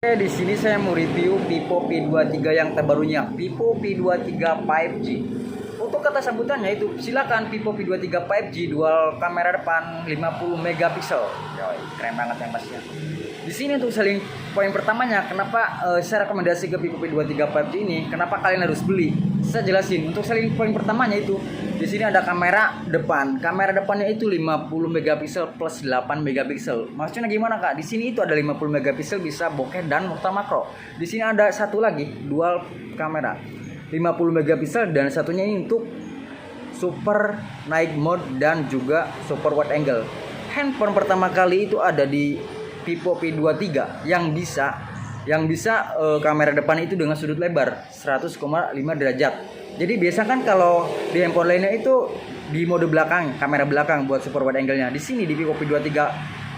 Oke, di sini saya mau review Vivo V23 yang terbarunya, Vivo V23 5G. Untuk kata sambutannya itu, silakan Vivo V23 5G dual kamera depan 50 megapiksel. Yoi, keren banget yang pastinya. Di sini untuk selling poin pertamanya, kenapa saya rekomendasi ke Vivo V23 5G ini, kenapa kalian harus beli? Saya jelasin. Untuk selling poin pertamanya itu, di sini ada kamera depan. Kamera depannya itu 50 megapiksel plus 8 megapiksel. Maksudnya gimana, Kak? Di sini itu ada 50 megapiksel bisa bokeh dan ultra makro. Di sini ada satu lagi dual kamera 50 megapiksel dan satunya ini untuk super night mode dan juga super wide angle. Handphone pertama kali itu ada di Vivo V23 yang bisa kamera depan itu dengan sudut lebar 100,5 derajat. Jadi biasa kan kalau di handphone lainnya itu di mode belakang, kamera belakang buat super wide angle-nya. Di sini di Vivo V23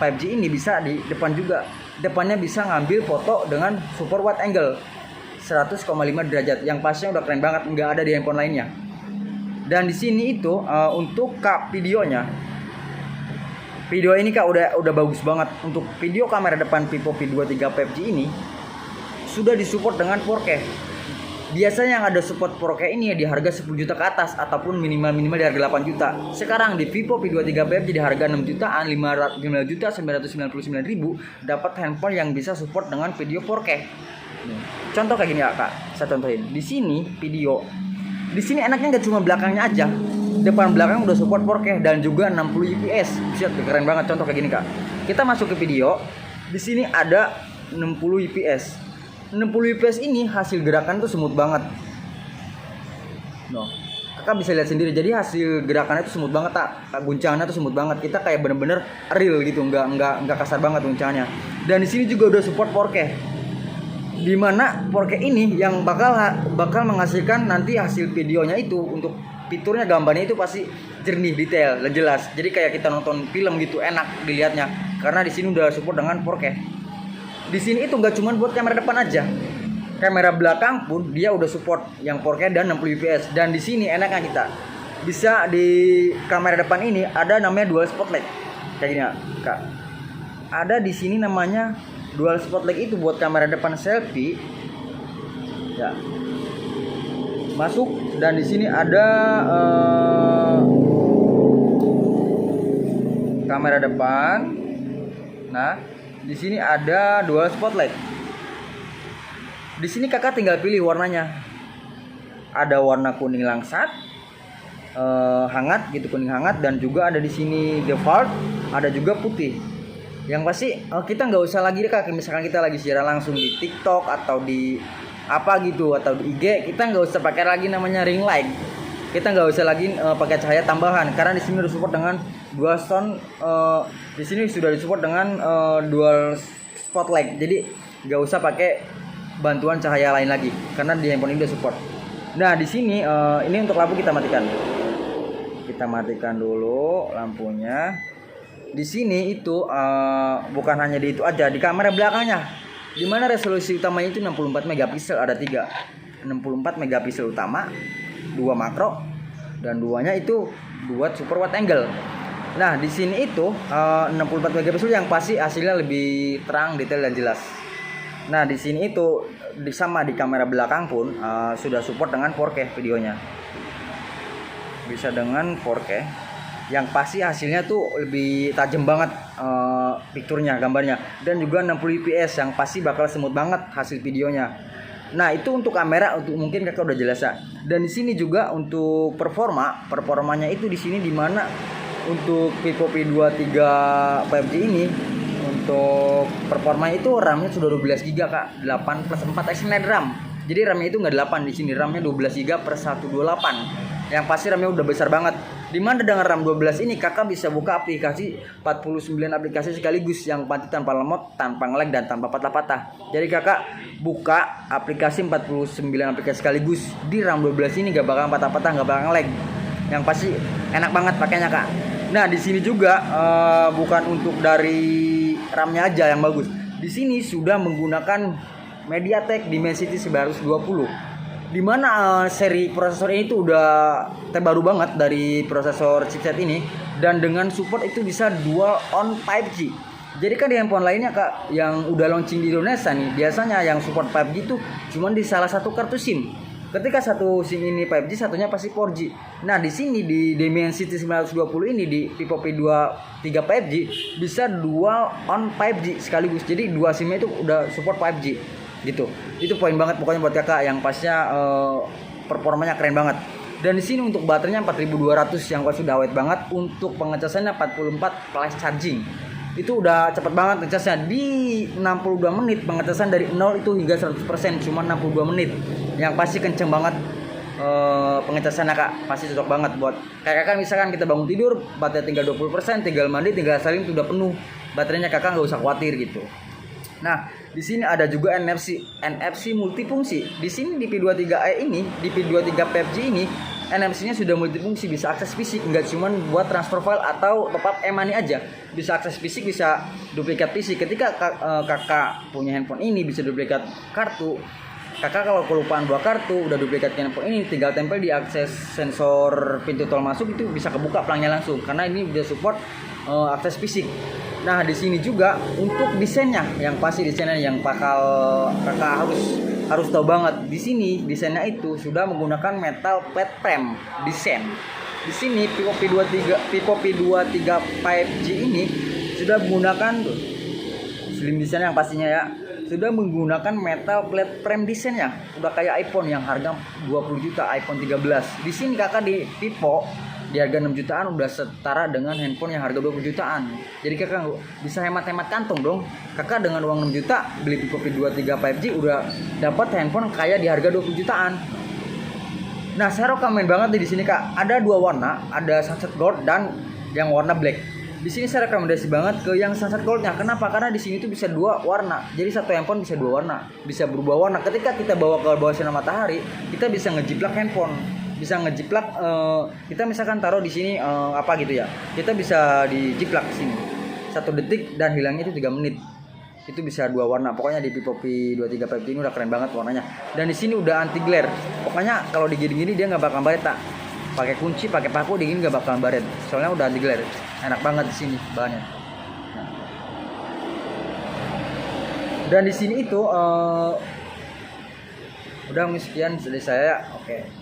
5G ini bisa di depan juga. Depannya bisa ngambil foto dengan super wide angle 100,5 derajat. Yang pasnya udah keren banget, nggak ada di handphone lainnya. Dan di sini itu untuk videonya. Video ini Kak udah bagus banget. Untuk video kamera depan Vivo V23 5G ini sudah disupport dengan 4K. Biasanya yang ada support 4K ini ya di harga 10 juta ke atas ataupun minimal di harga 8 juta. Sekarang di Vivo V23 5G di harga 6 jutaan 5 juta 999 ribu dapat handphone yang bisa support dengan video 4K. Contoh kayak gini ya Kak, saya contohin. Di sini video. Di sini enaknya nggak cuma belakangnya aja. Depan belakang udah support 4K dan juga 60 fps. Bisa keren banget, contoh kayak gini Kak. Kita masuk ke video. Di sini ada 60 fps. 60 fps ini hasil gerakan tuh smooth banget. No. Kakak bisa lihat sendiri. Jadi hasil gerakannya tuh smooth banget, tak guncangannya tuh smooth banget. Kita kayak bener-bener real gitu, nggak kasar banget guncangannya. Dan di sini juga udah support 4K. Dimana 4K ini yang bakal menghasilkan nanti hasil videonya itu untuk fiturnya gambarnya itu pasti jernih, detail, dan jelas. Jadi kayak kita nonton film gitu, enak dilihatnya. Karena di sini udah support dengan 4K. Di sini itu nggak cuma buat kamera depan aja, kamera belakang pun dia udah support yang 4K dan 60 fps. Dan di sini enaknya kita bisa di kamera depan ini ada namanya dual spotlight kayak gini Kak. Ada di sini namanya dual spotlight itu buat kamera depan selfie. Ya. Masuk dan di sini ada kamera depan. Nah, di sini ada dual spotlight. Di sini kakak tinggal pilih warnanya. Ada warna kuning langsat, hangat gitu, kuning hangat, dan juga ada di sini default, ada juga putih. Yang pasti kita nggak usah lagi Kak, misalkan kita lagi siaran langsung di TikTok atau di apa gitu atau di IG, kita nggak usah pakai lagi namanya ring light. Kita nggak usah lagi pakai cahaya tambahan karena di sini udah support dengan dual sound. Di sini sudah disupport dengan dual spotlight. Jadi nggak usah pakai bantuan cahaya lain lagi karena di handphone ini udah support. Nah di sini ini untuk lampu kita matikan. Kita matikan dulu lampunya. Di sini itu bukan hanya di itu aja, di kamera belakangnya, di mana resolusi utamanya itu 64 megapiksel, ada 3. 64 megapiksel utama, 2 makro, dan 2-nya itu buat super wide angle. Nah, di sini itu 64 megapiksel yang pasti hasilnya lebih terang, detail, dan jelas. Nah, di sini itu sama di kamera belakang pun sudah support dengan 4K videonya. Bisa dengan 4K. Yang pasti hasilnya tuh lebih tajam banget fiturnya, gambarnya, dan juga 60 fps yang pasti bakal smooth banget hasil videonya. Nah itu untuk kamera, untuk mungkin kakak udah jelas ya. Dan di sini juga untuk performanya itu di sini dimana untuk Vivo V23 5G ini untuk performanya itu RAM-nya sudah 12 GB Kak, 8 plus 4 extended RAM. Jadi RAM-nya itu nggak 8, di sini RAM-nya 12 GB per 128. Yang pasti RAM-nya udah besar banget. Dimana dengan RAM 12 ini kakak bisa buka aplikasi 49 aplikasi sekaligus yang pasti tanpa lemot, tanpa nge-lag, dan tanpa patah-patah. Jadi kakak buka aplikasi 49 aplikasi sekaligus di RAM 12 ini gak bakal patah-patah, gak bakal nge-lag. Yang pasti enak banget pakainya Kak. Nah di sini juga bukan untuk dari RAM-nya aja yang bagus. Di sini sudah menggunakan MediaTek Dimensity 920. Dimana seri prosesor ini tuh udah terbaru banget dari prosesor chipset ini, dan dengan support itu bisa dual on 5G. Jadi kan di handphone lainnya Kak yang udah launching di Indonesia nih, biasanya yang support 5G itu cuma di salah satu kartu SIM. Ketika satu SIM ini 5G, satunya pasti 4G. Nah, di sini di Dimensity 920 ini di Vivo P23 5G bisa dual on 5G sekaligus. Jadi dua SIM itu udah support 5G gitu. Itu poin banget pokoknya buat Kakak yang pasnya performanya keren banget. Dan di sini untuk baterainya 4200 yang sudah awet banget. Untuk pengecasannya 44 flash charging. Itu udah cepet banget ngecasnya, di 62 menit pengecasan dari 0 itu hingga 100%, cuma 62 menit. Yang pasti kenceng banget pengecasannya Kak, pasti cocok banget buat kayak Kakak misalkan kita bangun tidur, baterai tinggal 20%, tinggal mandi, tinggal salin sudah penuh. Baterainya Kakak nggak usah khawatir gitu. Nah, di sini ada juga NFC multifungsi. Di sini di P23e ini, di P23 5G ini, NFC-nya sudah multifungsi, bisa akses fisik, nggak cuma buat transfer file atau top up e-money aja. Bisa akses fisik, bisa duplikat fisik. Ketika Kakak punya handphone ini, bisa duplikat kartu. Kakak kalau kelupaan bawa kartu, udah duplikat handphone ini, tinggal tempel di akses sensor pintu tol masuk, itu bisa kebuka pelangnya langsung. Karena ini udah support akses fisik. Nah, di sini juga untuk desainnya, yang pasti desainnya yang bakal Kakak harus tahu banget. Di sini desainnya itu sudah menggunakan metal plate frame desain. Di sini Vivo P23 5G ini sudah menggunakan slim desain yang pastinya ya. Sudah menggunakan metal plate frame desainnya. Udah kayak iPhone yang harga 20 juta, iPhone 13. Di sini Kakak di Vivo di harga 6 jutaan udah setara dengan handphone yang harga 20 jutaan. Jadi Kakak bisa hemat-hemat kantong dong. Kakak dengan uang 6 juta beli Vivo P23 5G udah dapat handphone kayak di harga 20 jutaan. Nah, saya rekomen banget di sini Kak. Ada dua warna, ada sunset gold dan yang warna black. Di sini saya rekomendasi banget ke yang sunset goldnya. Kenapa? Karena di sini tuh bisa dua warna. Jadi satu handphone bisa dua warna, bisa berubah warna. Ketika kita bawa ke bawah sinar matahari, kita bisa ngejiplak handphone. Bisa ngejiplak, kita misalkan taruh di sini apa gitu ya, kita bisa dijiplak di sini 1 detik dan hilangnya itu 3 menit. Itu bisa dua warna. Pokoknya di Vivo P23 5G ini udah keren banget warnanya. Dan di sini udah anti glare. Pokoknya kalau digini-gini dia nggak bakal baret tak. Pakai kunci, pakai paku digini nggak bakal baret. Soalnya udah anti glare. Enak banget di sini bahannya. Nah. Dan di sini itu udah sekian dari saya. Oke.